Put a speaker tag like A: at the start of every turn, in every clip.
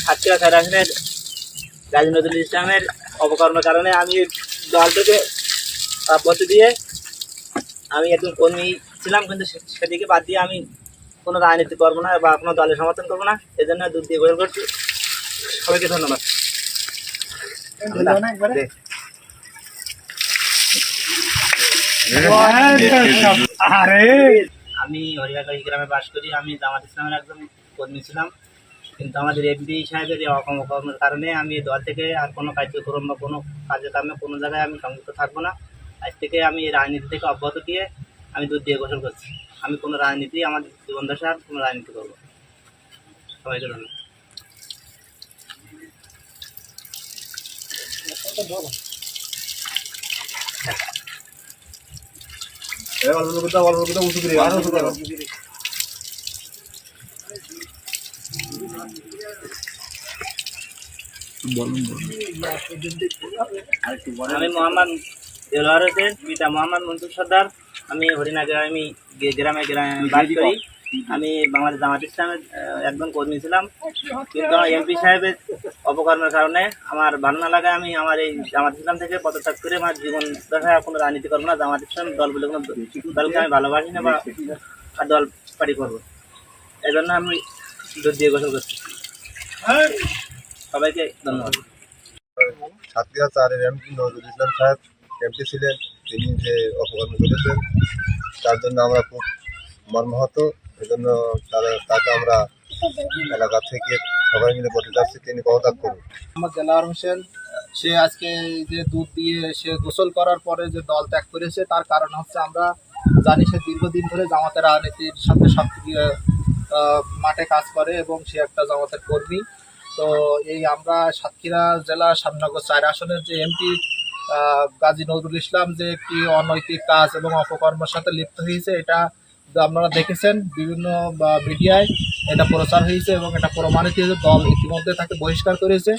A: সাতক্ষীরা 4 আসনের গাজী নজরুল ইসলামের অপকর্মের কারণে আমি দল থেকে অব্যাহতি দিয়ে আমি একজন কর্মী ছিলাম, কিন্তু সেদিকে বাদ দিয়ে আমি কোনো রাজনীতি করবো না বা কোনো দলের সমর্থন করবো না। এই জন্য দুধ দিয়ে গোল করছি। সবাইকে ধন্যবাদ। আমি হরিয়াকালী গ্রামে বাস করি। আমি জামাত ইসলামের একজন কর্মী ছিলাম, কিন্তু আমাদের এমপি সাহেবের এই অকর্মের কারণে আমি দল থেকে আর কোনো কার্যক্রম বা কোনো কার্যক্রমে কোনো জায়গায় আমি সংযুক্ত থাকবো না। আজ থেকে আমি রাজনীতি থেকে অব্যাহতি দিয়ে আমি দুধ দিয়ে গোসল করছি। আমি কোনো রাজনীতি আমার জীবন দশার কোনো রাজনীতি করবো। সবাইকে ধন্যবাদ। আমি মোহাম্মদ দেলোয়ার হোসেন, পিতা মোহাম্মদ মনসুর সর্দার। আমি হরিণা গ্রামে বাস করি। আমি বাংলাদেশ জামাত ইসলামের একজন কর্মী ছিলাম, কিন্তু আমার এমপি সাহেবের অপকর্মের কারণে আমার ভালো না লাগায় আমি আমার এই জামাত ইসলাম থেকে পদত্যাগ করে আমার জীবন দশায় কোনো রাজনীতি করবো না। জামাত ইসলাম দল বলে কোনো দলকে আমি ভালোবাসি না বা দল পার্টি করবো। এই জন্য আমি দুধ দিয়ে গোসল করছি। সবাইকে ধন্যবাদ।
B: সাতক্ষীরা 4-এর এমপি নজরুল ইসলাম সাহেব এমপি ছিলেন, তিনি যে অপকর্ম করেছেন তার জন্য আমরা খুব মর্মাহত। এজন্য তাকে আমরা এলাকা থেকে সবাই মিলে বলতে চাচ্ছি তিনি পদত্যাগ করুন।
C: মোহাম্মদ দেলোয়ার হোসেন, সে আজকে যে দুধ দিয়ে সে গোসল করার পরে যে দল ত্যাগ করেছে, তার কারণ হচ্ছে আমরা জানি সে দীর্ঘদিন ধরে জামাতের রাজনীতির সাথে সক্রিয় মাঠে কাজ করে এবং সে একটা জামাতের কর্মী। তো এই আমরা সাতক্ষীরা জেলা শ্যামনগর 4 আসনের যে এমপি গাজী নজরুল ইসলাম যে একটি অনৈতিক কাজ এবং অপকর্মের সাথে লিপ্ত হয়েছে, এটা আপনারা দেখেছেন বিভিন্ন মিডিয়ায় এটা প্রচার হয়েছে এবং এটা প্রমাণিত হয়েছে। দল ইতিমধ্যে তাকে বহিষ্কার করেছে।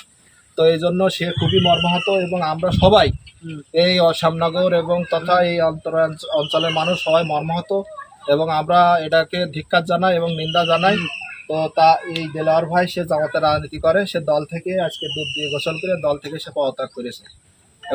C: তো এই জন্য সে খুবই মর্মাহত এবং আমরা সবাই এই শ্যামনগর এবং তথা এই অঞ্চলের মানুষ সবাই মর্মাহত এবং আমরা এটাকে ধিক্কার জানাই এবং নিন্দা জানাই। তো এই দেলোয়ার ভাই সে জামাতের রাজনীতি করে, সে দল থেকে আজকে দুধ দিয়ে গোসল করে দল থেকে সে পদত্যাগ করেছে।